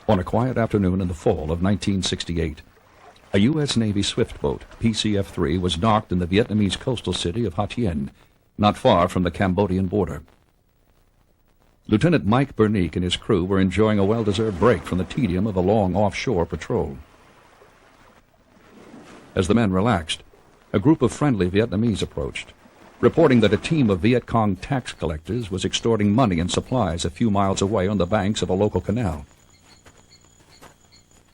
On a quiet afternoon in the fall of 1968, a U.S. Navy swift boat, PCF-3, was docked in the Vietnamese coastal city of Ha Tien, not far from the Cambodian border. Lieutenant Mike Bernique and his crew were enjoying a well-deserved break from the tedium of a long offshore patrol. As the men relaxed, a group of friendly Vietnamese approached, reporting that a team of Viet Cong tax collectors was extorting money and supplies a few miles away on the banks of a local canal.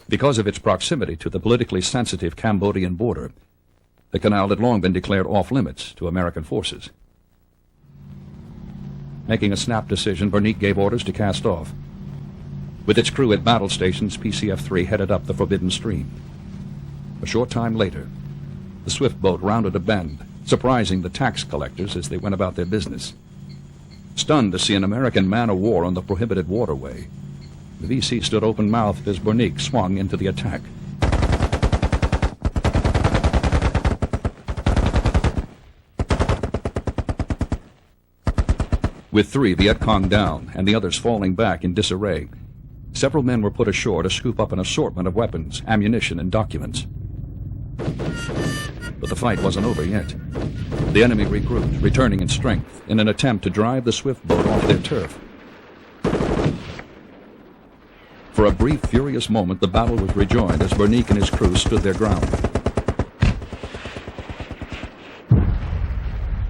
Because of its proximity to the politically sensitive Cambodian border, the canal had long been declared off-limits to American forces. Making a snap decision, Bernique gave orders to cast off. With its crew at battle stations, PCF-3 headed up the forbidden stream. A short time later, the swift boat rounded a bend, surprising the tax collectors as they went about their business. Stunned to see an American man-of-war on the prohibited waterway, the VC stood open-mouthed as Bernique swung into the attack. With 3 Viet Cong down and the others falling back in disarray, several men were put ashore to scoop up an assortment of weapons, ammunition, and documents. But the fight wasn't over yet. The enemy regrouped, returning in strength, in an attempt to drive the swift boat off their turf. For a brief, furious moment, the battle was rejoined as Bernique and his crew stood their ground.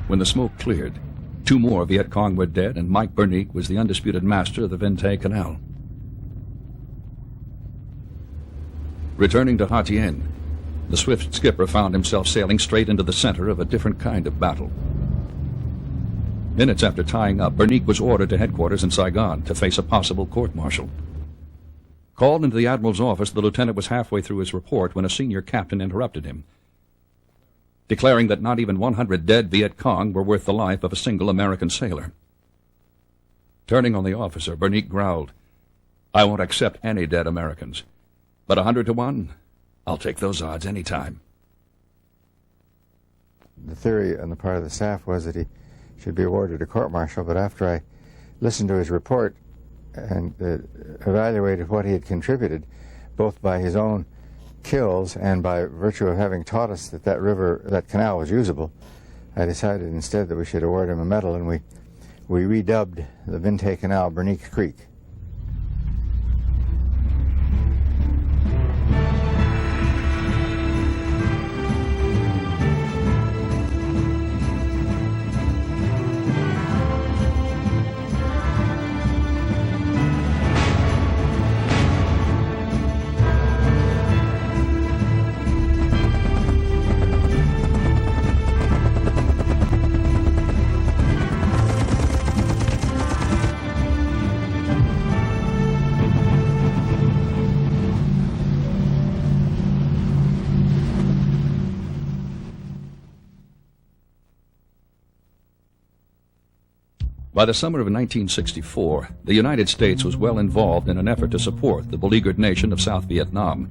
When the smoke cleared, 2 more Viet Cong were dead, and Mike Bernique was the undisputed master of the Vinh Tay Canal. Returning to Ha Tien, the swift skipper found himself sailing straight into the center of a different kind of battle. Minutes after tying up, Bernique was ordered to headquarters in Saigon to face a possible court-martial. Called into the Admiral's office, the lieutenant was halfway through his report when a senior captain interrupted him, declaring that not even 100 dead Viet Cong were worth the life of a single American sailor. Turning on the officer, Bernique growled, "I won't accept any dead Americans, but 100 to 1, I'll take those odds any time." The theory on the part of the staff was that he should be awarded a court-martial, but after I listened to his report and evaluated what he had contributed, both by his own kills and by virtue of having taught us that that canal was usable, I decided instead that we should award him a medal, and we redubbed the Vinh Tay Canal Bernique Creek. By the summer of 1964, the United States was well involved in an effort to support the beleaguered nation of South Vietnam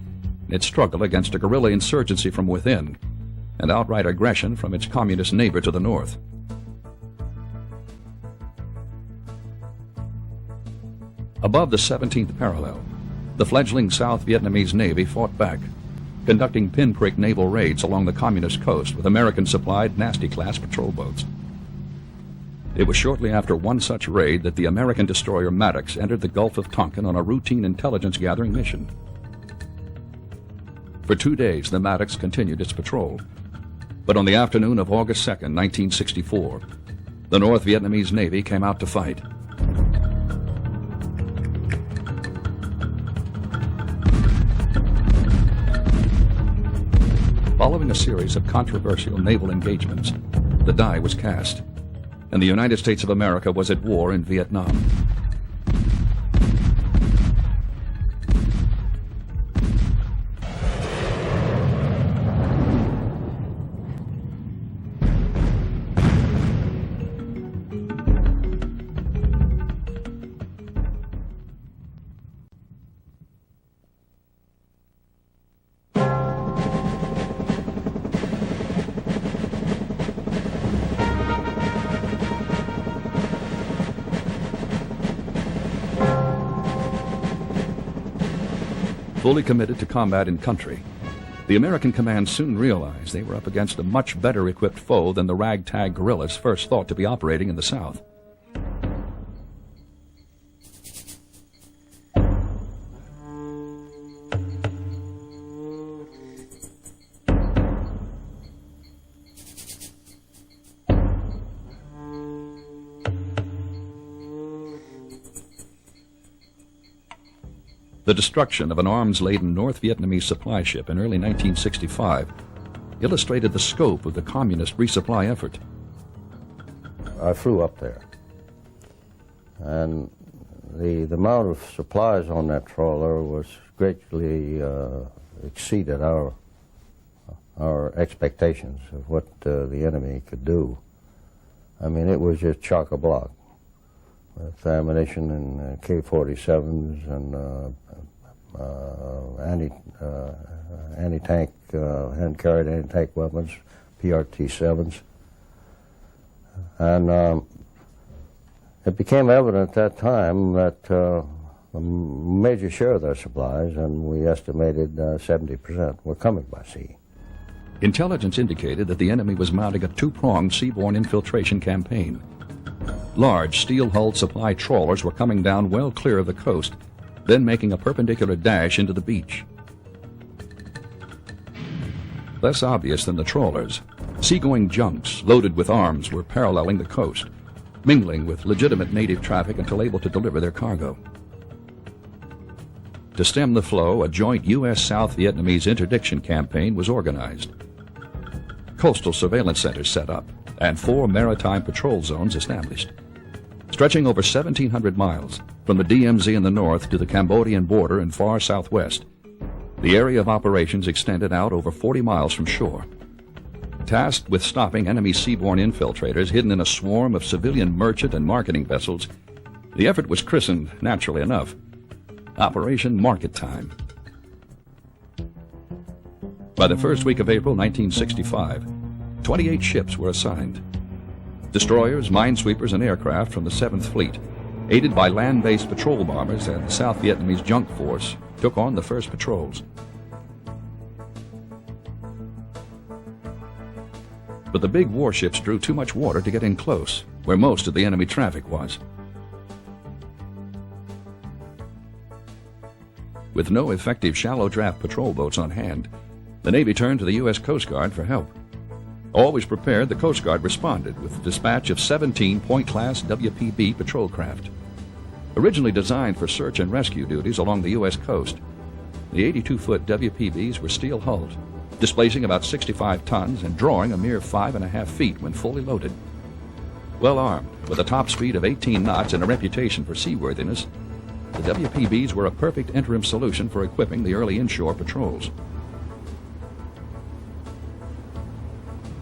in its struggle against a guerrilla insurgency from within and outright aggression from its communist neighbor to the north. Above the 17th parallel, the fledgling South Vietnamese Navy fought back, conducting pinprick naval raids along the communist coast with American-supplied Nasty-class patrol boats. It was shortly after one such raid that the American destroyer Maddox entered the Gulf of Tonkin on a routine intelligence-gathering mission. For 2 days, the Maddox continued its patrol. But on the afternoon of August 2nd, 1964, the North Vietnamese Navy came out to fight. Following a series of controversial naval engagements, the die was cast, and the United States of America was at war in Vietnam. fully committed to combat in country, the American command soon realized they were up against a much better equipped foe than the ragtag guerrillas first thought to be operating in the South. The destruction of an arms-laden North Vietnamese supply ship in early 1965 illustrated the scope of the communist resupply effort. I flew up there, and the amount of supplies on that trawler was greatly exceeded our expectations of what the enemy could do. I mean, it was just chock-a-block with ammunition and K-47s and anti-tank, hand-carried anti-tank weapons, PRT-7s. And it became evident at that time that a major share of their supplies, and we estimated 70%, were coming by sea. Intelligence indicated that the enemy was mounting a two-pronged seaborne infiltration campaign. Large steel-hulled supply trawlers were coming down well clear of the coast, then making a perpendicular dash into the beach. Less obvious than the trawlers, seagoing junks loaded with arms were paralleling the coast, mingling with legitimate native traffic until able to deliver their cargo. To stem the flow, a joint U.S. South Vietnamese interdiction campaign was organized. Coastal surveillance centers set up, and 4 maritime patrol zones established. Stretching over 1,700 miles, from the DMZ in the north to the Cambodian border in far southwest, the area of operations extended out over 40 miles from shore. Tasked with stopping enemy seaborne infiltrators hidden in a swarm of civilian merchant and marketing vessels, the effort was christened, naturally enough, Operation Market Time. By the first week of April 1965, 28 ships were assigned. Destroyers, minesweepers, and aircraft from the 7th Fleet, aided by land-based patrol bombers and the South Vietnamese junk force, took on the first patrols. But the big warships drew too much water to get in close, where most of the enemy traffic was. With no effective shallow draft patrol boats on hand, the Navy turned to the U.S. Coast Guard for help. Always prepared, the Coast Guard responded with the dispatch of 17 point-class WPB patrol craft. Originally designed for search and rescue duties along the U.S. coast, the 82-foot WPBs were steel-hulled, displacing about 65 tons and drawing a mere 5.5 feet when fully loaded. Well armed, with a top speed of 18 knots and a reputation for seaworthiness, the WPBs were a perfect interim solution for equipping the early inshore patrols.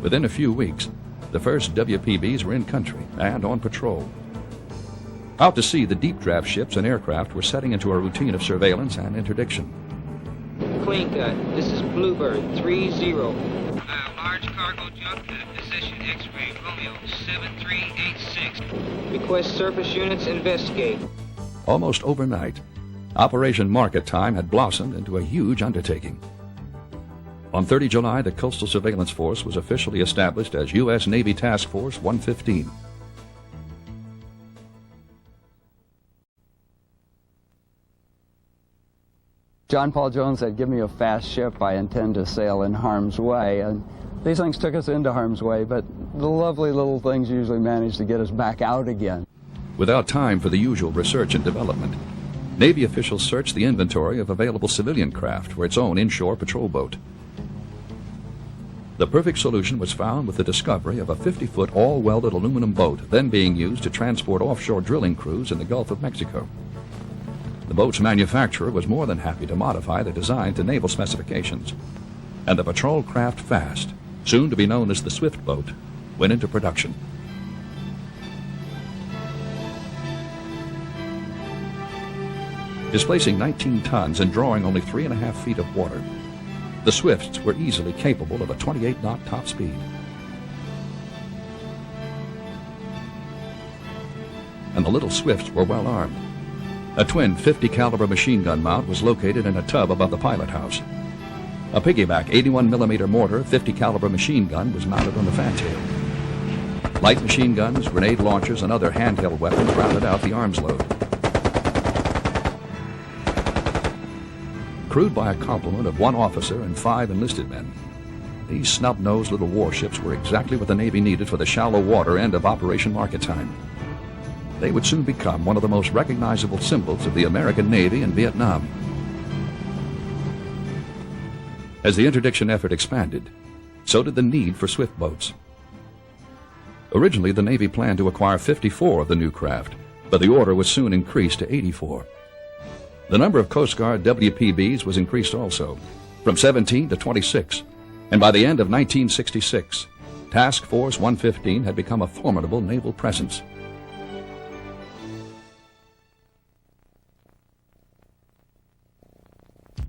Within a few weeks, the first WPBs were in country and on patrol. Out to sea, the deep draft ships and aircraft were setting into a routine of surveillance and interdiction. Clean cut. This is Bluebird 3-0. Large cargo junk, position X-ray Romeo 7386. Request surface units investigate. Almost overnight, Operation Market Time had blossomed into a huge undertaking. On 30 July, the Coastal Surveillance Force was officially established as U.S. Navy Task Force 115. John Paul Jones said, "Give me a fast ship, I intend to sail in harm's way." And these things took us into harm's way, but the lovely little things usually managed to get us back out again. Without time for the usual research and development, Navy officials searched the inventory of available civilian craft for its own inshore patrol boat. The perfect solution was found with the discovery of a 50-foot all-welded aluminum boat then being used to transport offshore drilling crews in the Gulf of Mexico. The boat's manufacturer was more than happy to modify the design to naval specifications, and the patrol craft Fast, soon to be known as the Swift boat, went into production. Displacing 19 tons and drawing only 3.5 feet of water, the Swifts were easily capable of a 28-knot top speed. And the little Swifts were well armed. A twin 50 caliber machine gun mount was located in a tub above the pilot house. A piggyback 81mm mortar 50 caliber machine gun was mounted on the fantail. Light machine guns, grenade launchers, and other handheld weapons rounded out the arms load. Crewed by a complement of 1 officer and 5 enlisted men, these snub-nosed little warships were exactly what the Navy needed for the shallow water end of Operation Market Time. They would soon become one of the most recognizable symbols of the American Navy in Vietnam. As the interdiction effort expanded, so did the need for swift boats. Originally, the Navy planned to acquire 54 of the new craft, but the order was soon increased to 84. The number of Coast Guard WPBs was increased also, from 17 to 26, and by the end of 1966, Task Force 115 had become a formidable naval presence.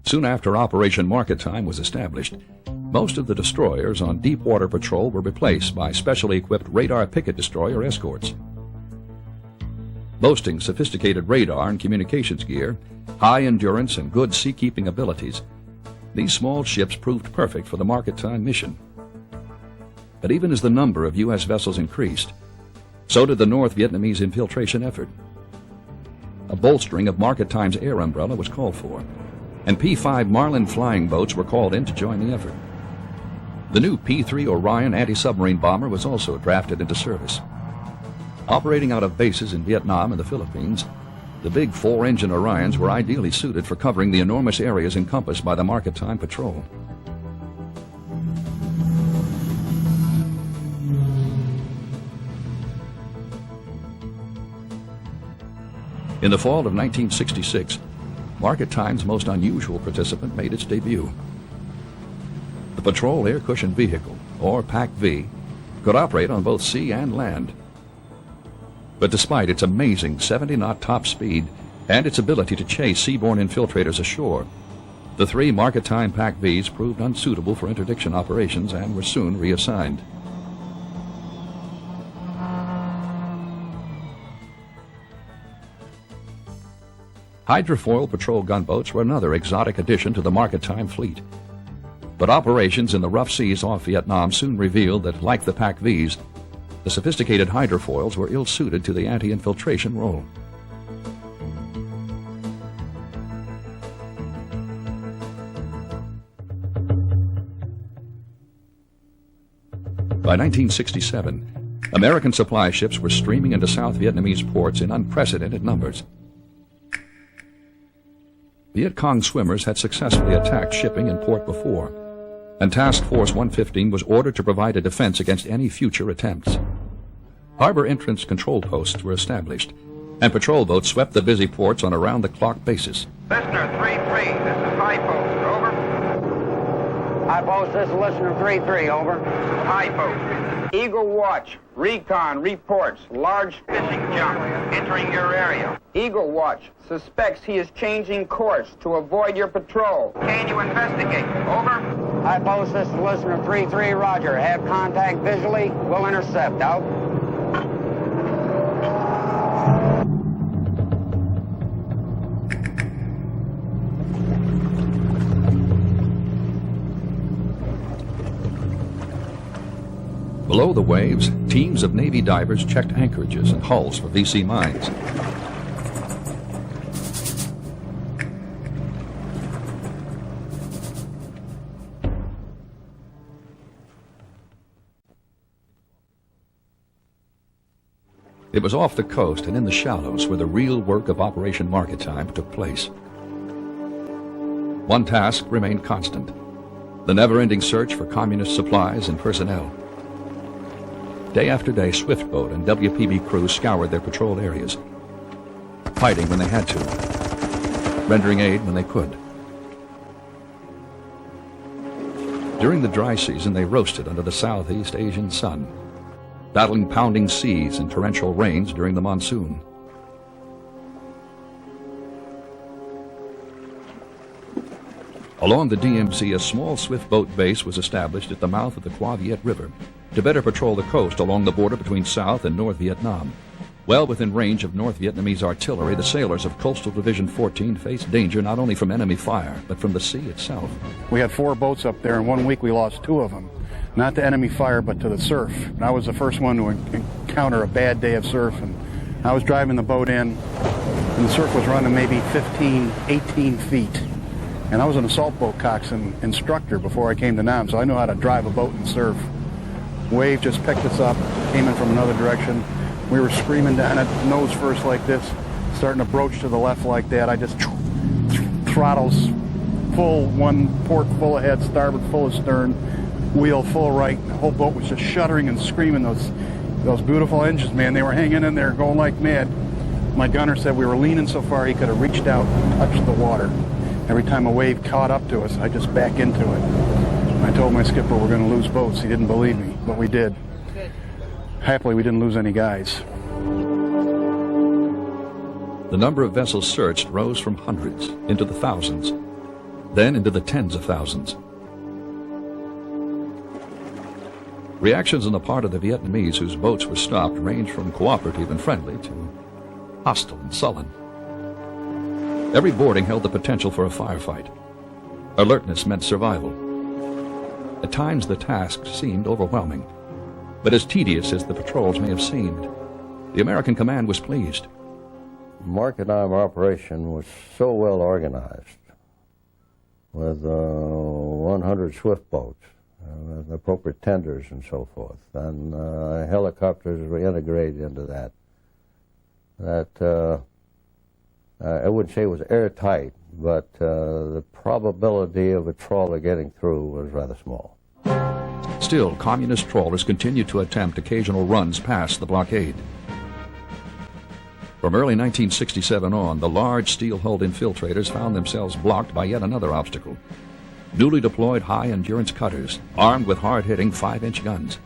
Soon after Operation Market Time was established, most of the destroyers on deep water patrol were replaced by specially equipped radar picket destroyer escorts. Boasting sophisticated radar and communications gear, high endurance, and good seakeeping abilities, these small ships proved perfect for the Market Time mission. But even as the number of U.S. vessels increased, so did the North Vietnamese infiltration effort. A bolstering of Market Time's air umbrella was called for, and P-5 Marlin flying boats were called in to join the effort. The new P-3 Orion anti-submarine bomber was also drafted into service. Operating out of bases in Vietnam and the Philippines, the big 4-engine Orions were ideally suited for covering the enormous areas encompassed by the Market Time patrol. In the fall of 1966, Market Time's most unusual participant made its debut. The Patrol Air Cushion Vehicle, or PAC-V, could operate on both sea and land. But despite its amazing 70-knot top speed and its ability to chase seaborne infiltrators ashore, the 3 Market Time PAC-Vs proved unsuitable for interdiction operations and were soon reassigned. Hydrofoil patrol gunboats were another exotic addition to the Market Time fleet. But operations in the rough seas off Vietnam soon revealed that, like the PAC-Vs, the sophisticated hydrofoils were ill-suited to the anti-infiltration role. By 1967, American supply ships were streaming into South Vietnamese ports in unprecedented numbers. Viet Cong swimmers had successfully attacked shipping in port before, and Task Force 115 was ordered to provide a defense against any future attempts. Harbor entrance control posts were established, and patrol boats swept the busy ports on a round-the-clock basis. Listener 3-3, this is High Post, over. High Post, this is Listener 3-3, over. High Post. Eagle Watch, recon reports large fishing junk entering your area. Eagle Watch suspects he is changing course to avoid your patrol. Can you investigate? Over. High Post, this is Listener 3-3, roger. Have contact visually. We'll intercept. Out. Below the waves, teams of Navy divers checked anchorages and hulls for VC mines. It was off the coast and in the shallows where the real work of Operation Market Time took place. One task remained constant: the never-ending search for communist supplies and personnel. Day after day, swift boat and WPB crews scoured their patrolled areas, fighting when they had to, rendering aid when they could. During the dry season, they roasted under the Southeast Asian sun, battling pounding seas and torrential rains during the monsoon. Along the DMZ, a small swift boat base was established at the mouth of the Qua Viet River to better patrol the coast along the border between South and North Vietnam, Well within range of North Vietnamese artillery, the sailors of Coastal Division 14 faced danger not only from enemy fire, but from the sea itself. We had 4 boats up there, and 1 week we lost 2 of them. Not to enemy fire, but to the surf. And I was the first one to encounter a bad day of surf, and I was driving the boat in, and the surf was running maybe 15, 18 feet. And I was an assault boat coxswain instructor before I came to NAM, so I knew how to drive a boat and surf. Wave just picked us up, came in from another direction. We were screaming down it, nose first like this, starting to broach to the left like that. I just throttles full, 1 port full ahead, starboard full of stern, wheel full right. The whole boat was just shuddering and screaming. Those beautiful engines, man, they were hanging in there going like mad. My gunner said we were leaning so far he could have reached out and touched the water. Every time a wave caught up to us, I just back into it. I told my skipper we're going to lose boats. He didn't believe me, but we did. Happily, we didn't lose any guys. The number of vessels searched rose from hundreds into the thousands, then into the tens of thousands. Reactions on the part of the Vietnamese whose boats were stopped ranged from cooperative and friendly to hostile and sullen. Every boarding held the potential for a firefight. Alertness meant survival. At times the task seemed overwhelming, but as tedious as the patrols may have seemed, the American command was pleased. Market arm operation was so well organized, with 100 swift boats, appropriate tenders and so forth, and helicopters were integrated into that, I wouldn't say it was airtight, but the probability of a trawler getting through was rather small. Still, communist trawlers continued to attempt occasional runs past the blockade. From early 1967 on, the large steel-hulled infiltrators found themselves blocked by yet another obstacle. Newly deployed high-endurance cutters, armed with hard-hitting 5-inch guns.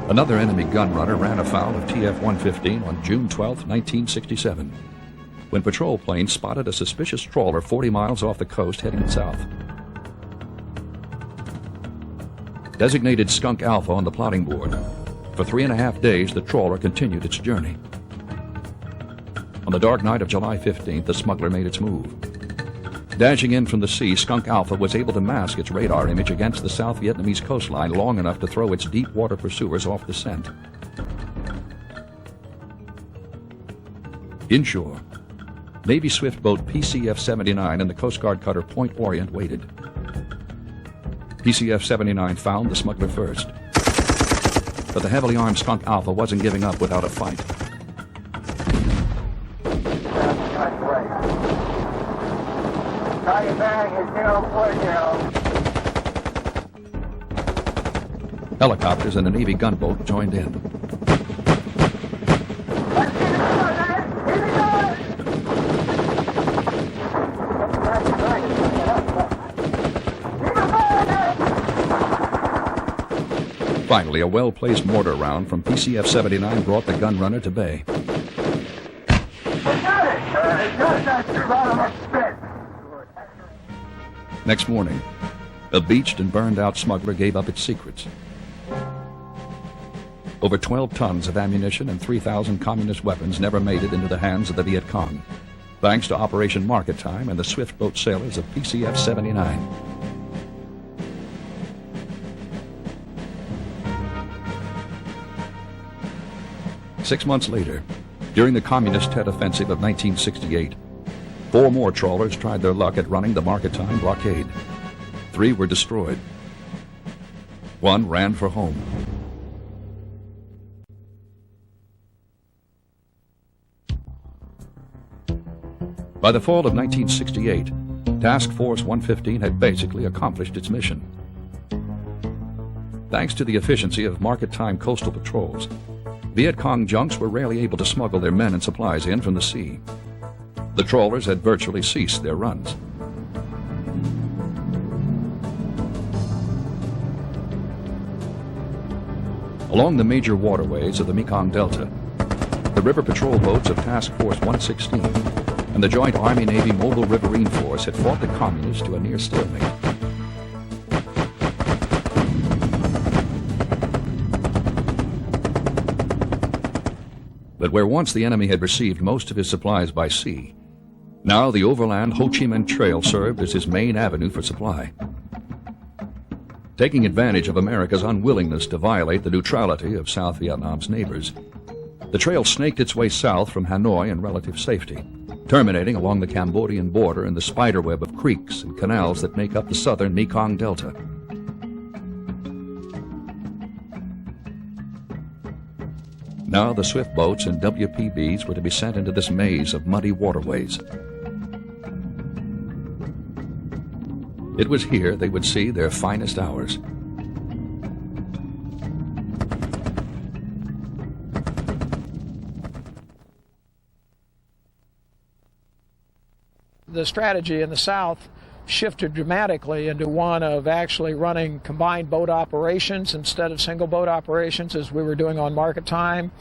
Another enemy gunrunner ran afoul of TF-115 on June 12, 1967, when patrol planes spotted a suspicious trawler 40 miles off the coast heading south. Designated Skunk Alpha on the plotting board, for 3.5 days the trawler continued its journey. On the dark night of July 15th, the smuggler made its move. Dashing in from the sea, Skunk Alpha was able to mask its radar image against the South Vietnamese coastline long enough to throw its deep-water pursuers off the scent. Inshore, Navy swift boat PCF-79 and the Coast Guard cutter Point Orient waited. PCF-79 found the smuggler first, but the heavily armed Skunk Alpha wasn't giving up without a fight. Helicopters and a Navy gunboat joined in. Finally, a well-placed mortar round from PCF-79 brought the gunrunner to bay. Next morning, a beached and burned-out smuggler gave up its secrets. Over 12 tons of ammunition and 3,000 communist weapons never made it into the hands of the Viet Cong, thanks to Operation Market Time and the swift boat sailors of PCF-79. Six months later, during the Communist Tet Offensive of 1968, 4 more trawlers tried their luck at running the Market Time blockade. 3 were destroyed. 1 ran for home. By the fall of 1968, Task Force 115 had basically accomplished its mission. Thanks to the efficiency of market-time coastal patrols, Viet Cong junks were rarely able to smuggle their men and supplies in from the sea. The trawlers had virtually ceased their runs. Along the major waterways of the Mekong Delta, the river patrol boats of Task Force 116 and the Joint Army-Navy Mobile Riverine Force had fought the Communists to a near stalemate. But where once the enemy had received most of his supplies by sea, now the overland Ho Chi Minh Trail served as his main avenue for supply. Taking advantage of America's unwillingness to violate the neutrality of South Vietnam's neighbors, the trail snaked its way south from Hanoi in relative safety, terminating along the Cambodian border in the spiderweb of creeks and canals that make up the southern Mekong Delta. Now the swift boats and WPBs were to be sent into this maze of muddy waterways. It was here they would see their finest hours. The strategy in the South shifted dramatically into one of actually running combined boat operations instead of single boat operations, as we were doing on market time,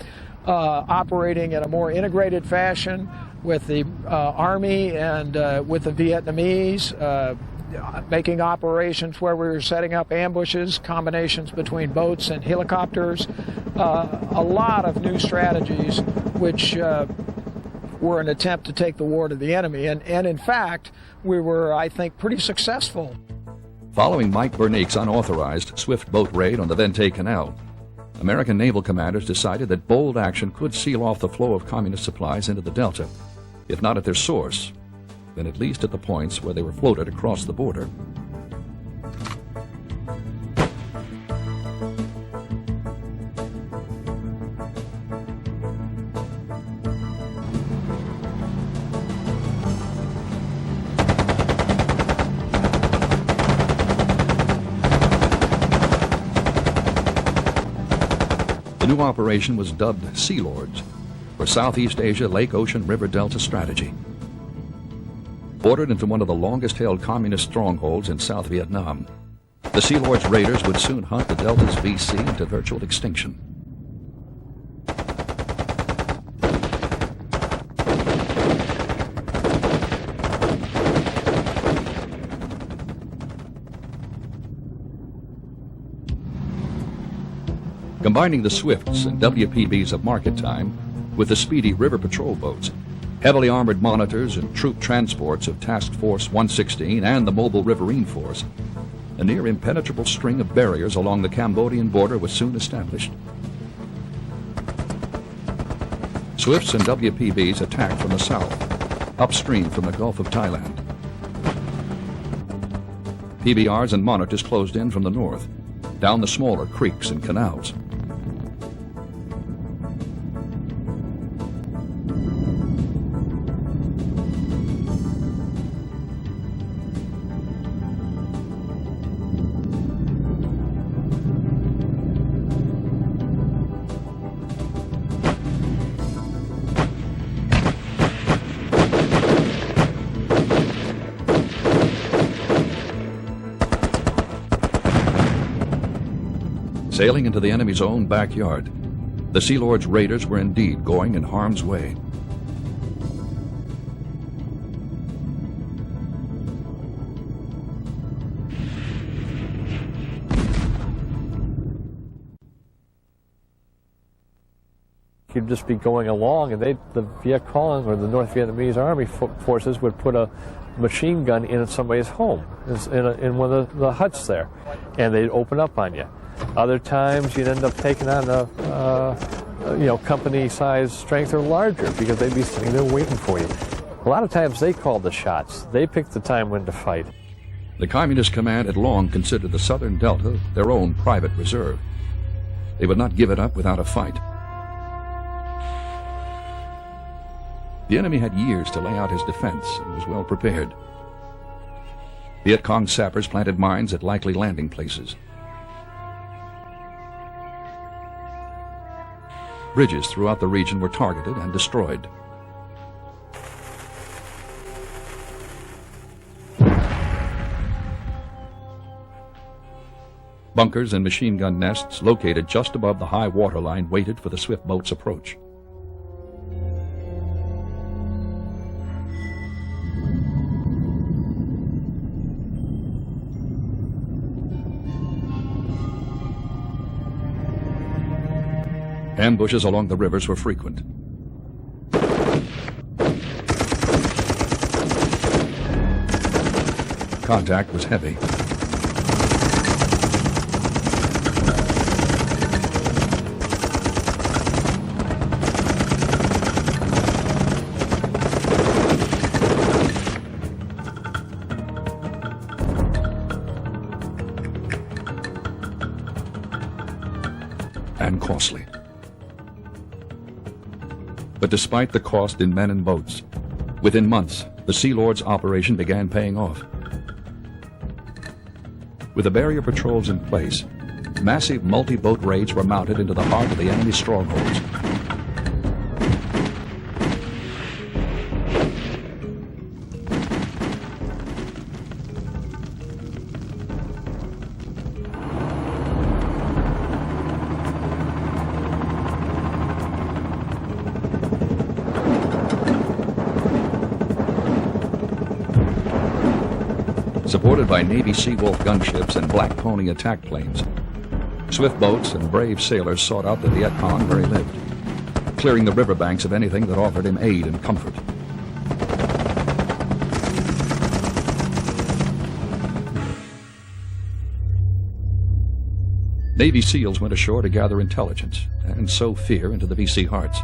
operating in a more integrated fashion with the Army and with the Vietnamese, making operations where we were setting up ambushes, combinations between boats and helicopters, a lot of new strategies which were an attempt to take the war to the enemy. And in fact, we were, I think, pretty successful. Following Mike Bernique's unauthorized swift boat raid on the Vente Canal, American naval commanders decided that bold action could seal off the flow of communist supplies into the Delta, if not at their source, then at least at the points where they were floated across the border. The new operation was dubbed Sea Lords, for Southeast Asia Lake Ocean River Delta Strategy. Ordered into one of the longest-held communist strongholds in South Vietnam, the Sea Lords raiders would soon hunt the Delta's VC into virtual extinction. Combining the Swifts and WPBs of market time with the speedy river patrol boats, heavily armored monitors and troop transports of Task Force 116 and the Mobile Riverine Force, a near impenetrable string of barriers along the Cambodian border was soon established. Swifts and WPBs attacked from the south, upstream from the Gulf of Thailand. PBRs and monitors closed in from the north, down the smaller creeks and canals. Sailing into the enemy's own backyard, the Sea Lords raiders were indeed going in harm's way. You'd just be going along, and the Viet Cong or the North Vietnamese Army forces would put a machine gun in somebody's home, in one of the huts there, and they'd open up on you. Other times you'd end up taking on a company-sized strength or larger, because they'd be sitting there waiting for you. A lot of times they called the shots. They picked the time when to fight. The Communist command had long considered the southern Delta their own private reserve. They would not give it up without a fight. The enemy had years to lay out his defense and was well prepared. Viet Cong sappers planted mines at likely landing places. Bridges throughout the region were targeted and destroyed. Bunkers and machine gun nests located just above the high water line waited for the swift boat's approach. Ambushes along the rivers were frequent. Contact was heavy. And costly. But despite the cost in men and boats, within months, the Sea Lord's operation began paying off. With the barrier patrols in place, massive multi-boat raids were mounted into the heart of the enemy's strongholds. Supported by Navy Seawolf gunships and Black Pony attack planes, swift boats and brave sailors sought out the Viet Cong where he lived, clearing the riverbanks of anything that offered him aid and comfort. Navy SEALs went ashore to gather intelligence and sow fear into the VC hearts.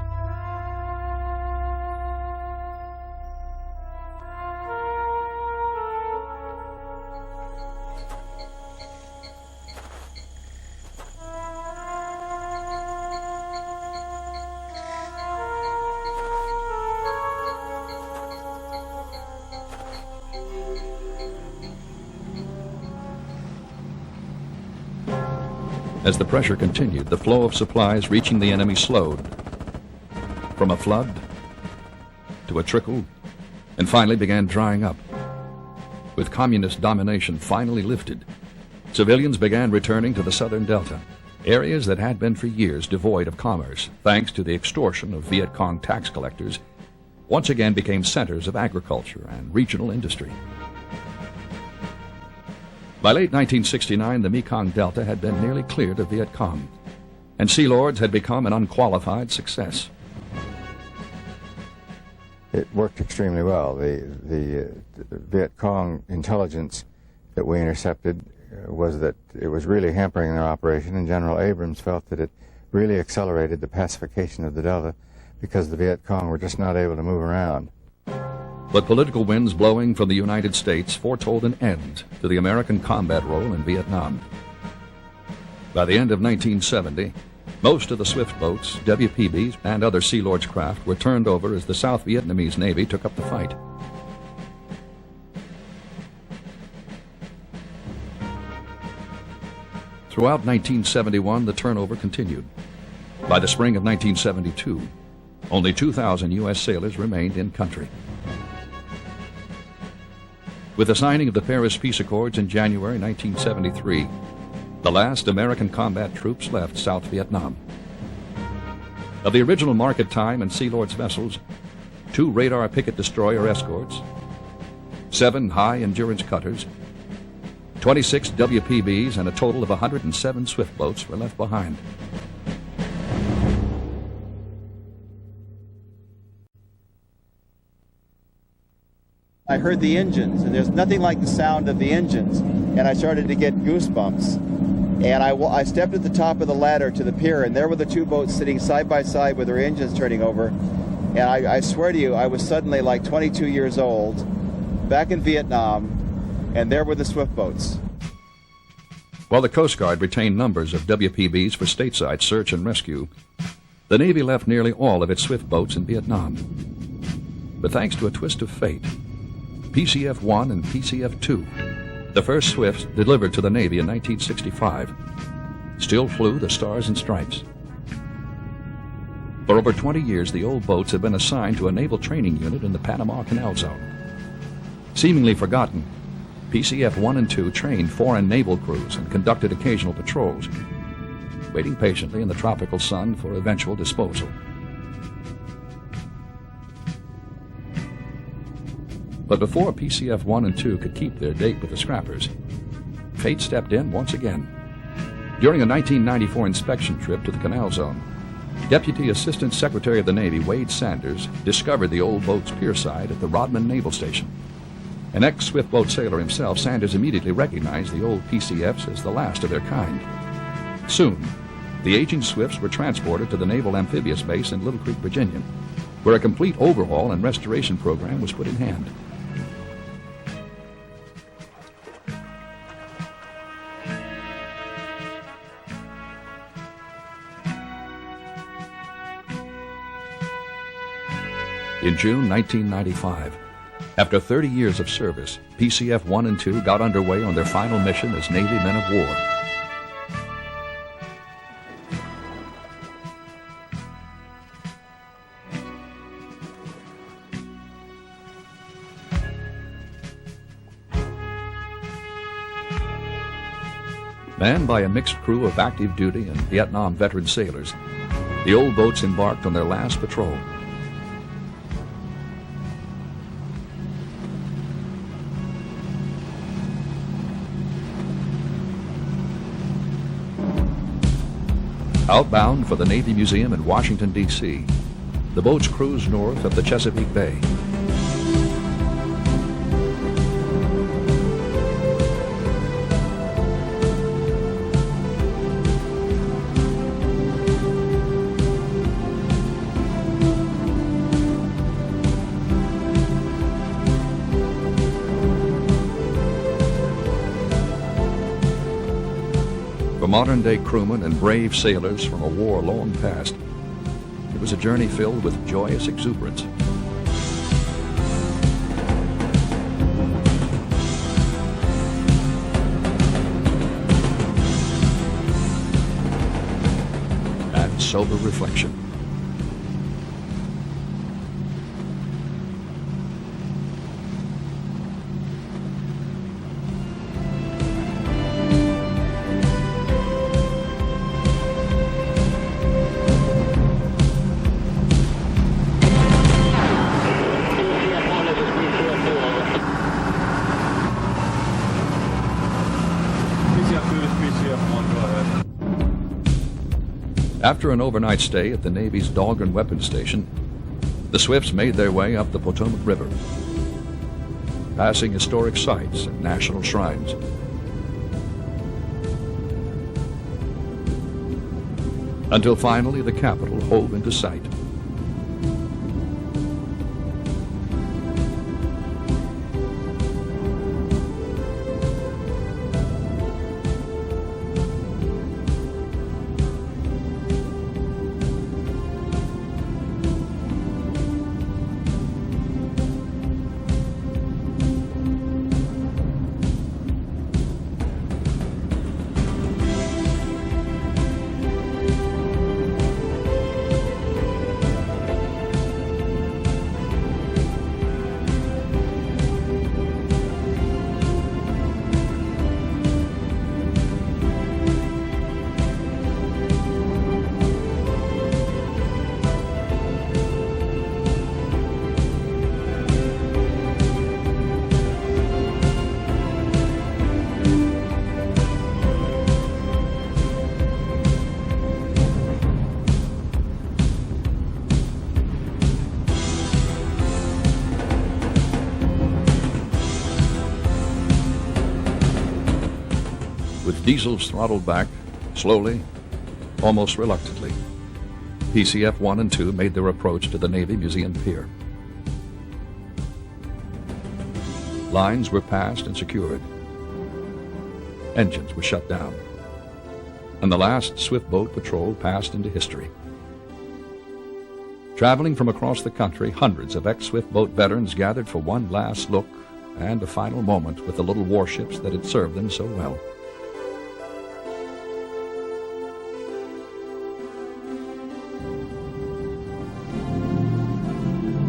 As the pressure continued, the flow of supplies reaching the enemy slowed. From a flood to a trickle, and finally began drying up. With communist domination finally lifted, civilians began returning to the southern delta, areas that had been for years devoid of commerce, thanks to the extortion of Viet Cong tax collectors, once again became centers of agriculture and regional industry. By late 1969, the Mekong Delta had been nearly cleared of Viet Cong, and Sea Lords had become an unqualified success. It worked extremely well. The Viet Cong intelligence that we intercepted was that it was really hampering their operation, and General Abrams felt that it really accelerated the pacification of the Delta because the Viet Cong were just not able to move around. But political winds blowing from the United States foretold an end to the American combat role in Vietnam. By the end of 1970, most of the swift boats, WPBs, and other Sea Lords craft were turned over as the South Vietnamese Navy took up the fight. Throughout 1971, the turnover continued. By the spring of 1972, only 2,000 U.S. sailors remained in country. With the signing of the Paris Peace Accords in January 1973, the last American combat troops left South Vietnam. Of the original Market Time and Sea Lords vessels, 2 radar picket destroyer escorts, 7 high-endurance cutters, 26 WPBs, and a total of 107 swift boats were left behind. I heard the engines, and there's nothing like the sound of the engines, and I started to get goosebumps. And I stepped at the top of the ladder to the pier, and there were the 2 boats sitting side by side with their engines turning over. And I swear to you, I was suddenly like 22 years old, back in Vietnam, and there were the swift boats. While the Coast Guard retained numbers of WPBs for stateside search and rescue, the Navy left nearly all of its swift boats in Vietnam. But thanks to a twist of fate, PCF-1 and PCF-2 The first Swifts, delivered to the Navy in 1965, still flew the Stars and Stripes. For over 20 years, the old boats have been assigned to a naval training unit in the Panama Canal Zone. Seemingly forgotten, PCF-1 and 2 trained foreign naval crews and conducted occasional patrols, waiting patiently in the tropical sun for eventual disposal. But before PCF-1 and 2 could keep their date with the scrappers, fate stepped in once again. During a 1994 inspection trip to the Canal Zone, Deputy Assistant Secretary of the Navy Wade Sanders discovered the old boat's pier side at the Rodman Naval Station. An ex-Swift boat sailor himself, Sanders immediately recognized the old PCFs as the last of their kind. Soon, the aging Swifts were transported to the Naval Amphibious Base in Little Creek, Virginia, where a complete overhaul and restoration program was put in hand. In June 1995, after 30 years of service, PCF-1 and 2 got underway on their final mission as Navy men of war. Manned by a mixed crew of active duty and Vietnam veteran sailors, the old boats embarked on their last patrol. Outbound for the Navy Museum in Washington, D.C., the boats cruised north up the Chesapeake Bay. For modern-day crewmen and brave sailors from a war long past, it was a journey filled with joyous exuberance. And sober reflection. After an overnight stay at the Navy's Dahlgren Weapons Station, the Swifts made their way up the Potomac River, passing historic sites and national shrines. Until finally the capital hove into sight. With diesels throttled back, slowly, almost reluctantly, PCF-1 and 2 made their approach to the Navy Museum Pier. Lines were passed and secured. Engines were shut down. And the last Swift boat patrol passed into history. Traveling from across the country, hundreds of ex-Swift boat veterans gathered for one last look and a final moment with the little warships that had served them so well.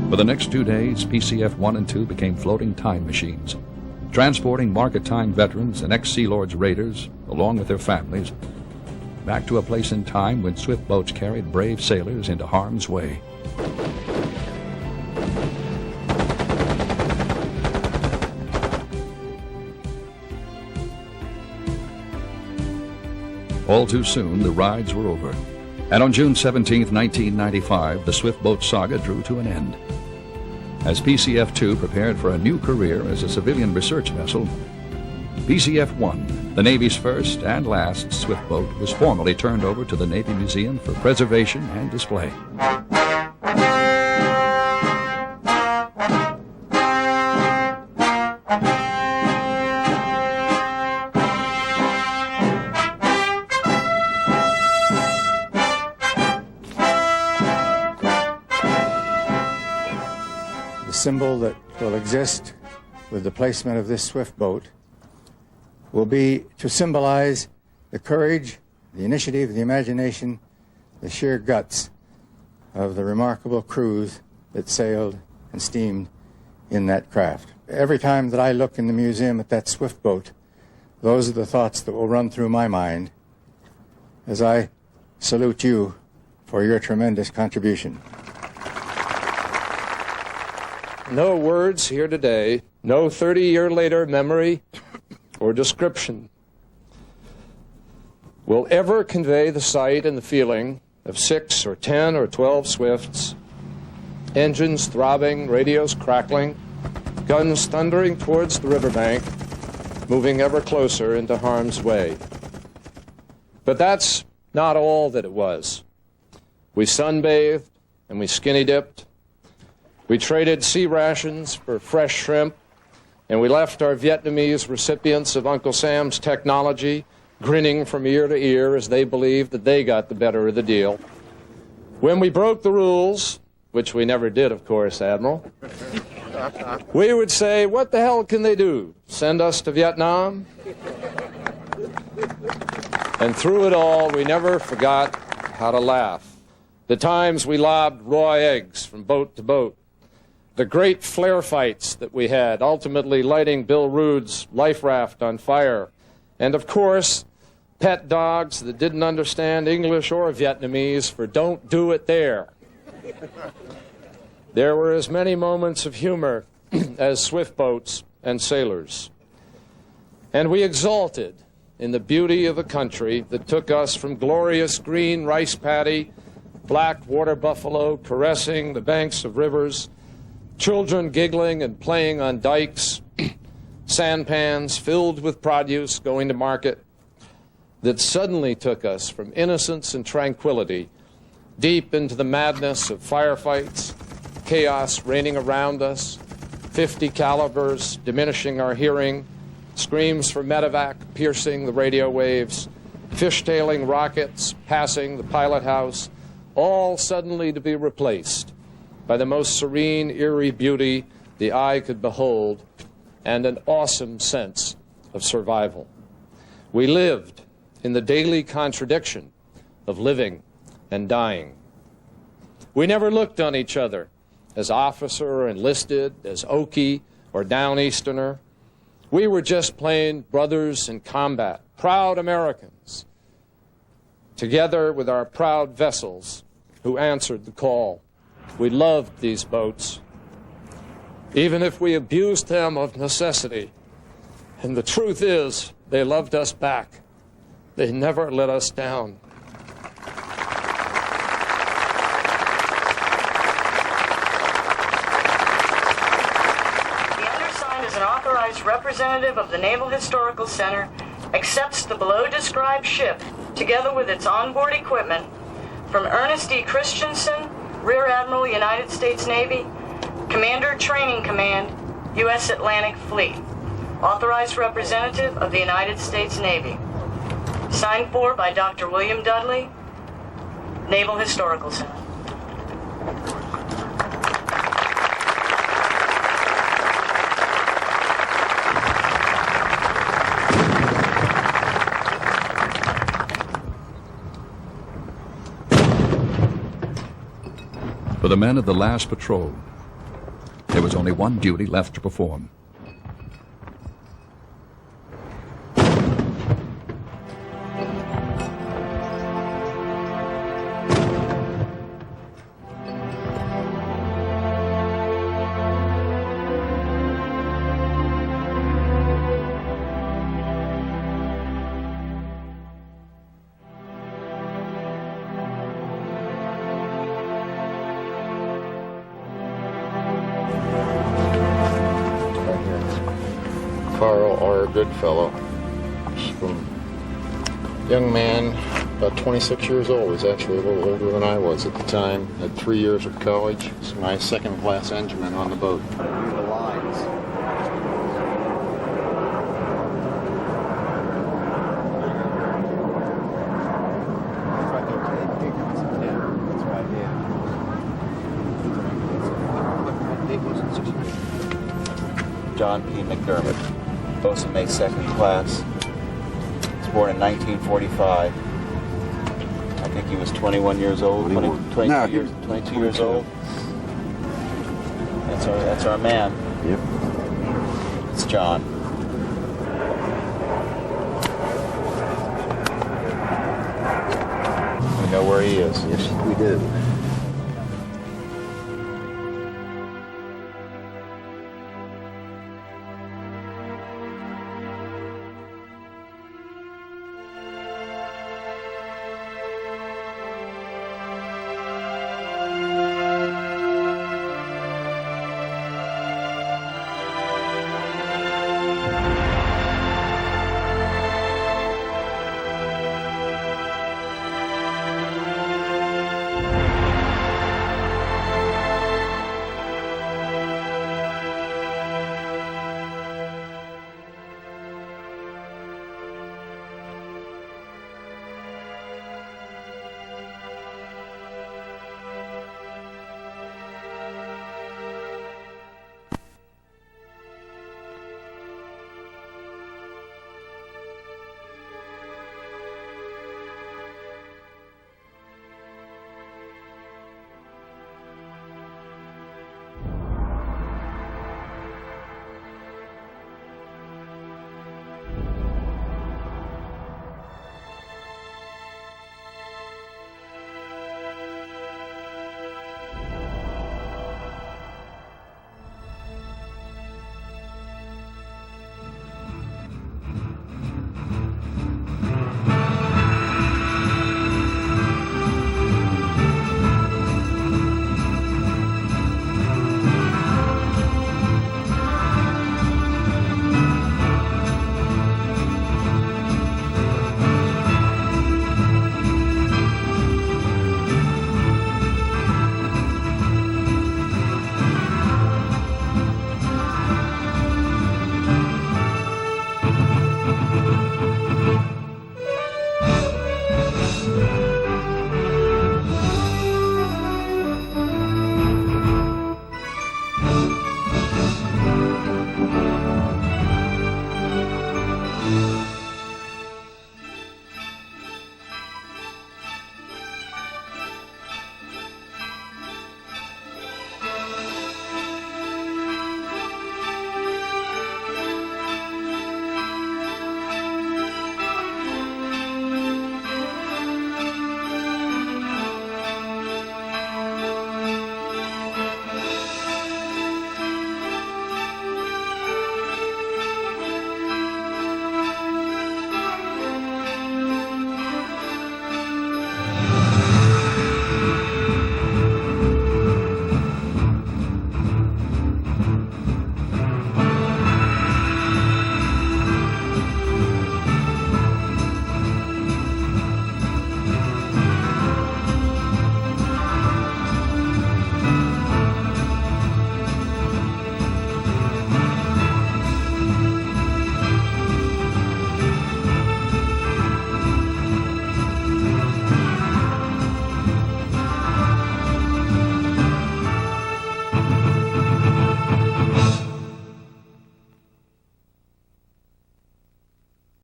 For the next 2 days, PCF-1 and 2 became floating time machines, transporting market-time veterans and ex-Sea Lords raiders, along with their families, back to a place in time when swift boats carried brave sailors into harm's way. All too soon, the rides were over, and on June 17, 1995, the swift boat saga drew to an end. As PCF-2 prepared for a new career as a civilian research vessel, PCF-1, the Navy's first and last swift boat, was formally turned over to the Navy Museum for preservation and display. The symbol that will exist with the placement of this swift boat will be to symbolize the courage, the initiative, the imagination, the sheer guts of the remarkable crews that sailed and steamed in that craft. Every time that I look in the museum at that swift boat, those are the thoughts that will run through my mind as I salute you for your tremendous contribution. No words here today, no 30-year-later memory or description will ever convey the sight and the feeling of 6 or 10 or 12 Swifts, engines throbbing, radios crackling, guns thundering towards the riverbank, moving ever closer into harm's way. But that's not all that it was. We sunbathed and we skinny dipped. We traded sea rations for fresh shrimp, and we left our Vietnamese recipients of Uncle Sam's technology grinning from ear to ear as they believed that they got the better of the deal. When we broke the rules, which we never did, of course, Admiral, we would say, what the hell can they do? Send us to Vietnam? And through it all, we never forgot how to laugh. The times we lobbed raw eggs from boat to boat, the great flare fights that we had, ultimately lighting Bill Rood's life raft on fire, and of course, pet dogs that didn't understand English or Vietnamese for "don't do it there." There were as many moments of humor as swift boats and sailors. And we exulted in the beauty of a country that took us from glorious green rice paddy, black water buffalo caressing the banks of rivers, children giggling and playing on dikes, sampans filled with produce going to market, that suddenly took us from innocence and tranquility deep into the madness of firefights, chaos reigning around us, 50 calibers diminishing our hearing, screams for medevac piercing the radio waves, fishtailing rockets passing the pilot house, all suddenly to be replaced by the most serene, eerie beauty the eye could behold and an awesome sense of survival. We lived in the daily contradiction of living and dying. We never looked on each other as officer or enlisted, as Okie or Downeasterner. We were just plain brothers in combat, proud Americans, together with our proud vessels who answered the call. We loved these boats, even if we abused them of necessity. And the truth is, they loved us back. They never let us down. The undersigned, as an authorized representative of the Naval Historical Center, accepts the below-described ship, together with its onboard equipment, from Ernest E. Christensen, Rear Admiral, United States Navy, Commander, Training Command, U.S. Atlantic Fleet, authorized representative of the United States Navy. Signed for by Dr. William Dudley, Naval Historical Center. For the men of the last patrol, there was only one duty left to perform. Goodfellow. Young man, about 26 years old. He's actually a little older than I was at the time. Had 3 years of college. He's my second-class engineman on the boat. The lines. John P. McDermott, bosun mate second class. He was born in 1945. I think he was 21 years old. 22 years old. That's our man. Yep. It's John. We know where he is. Yes, we do.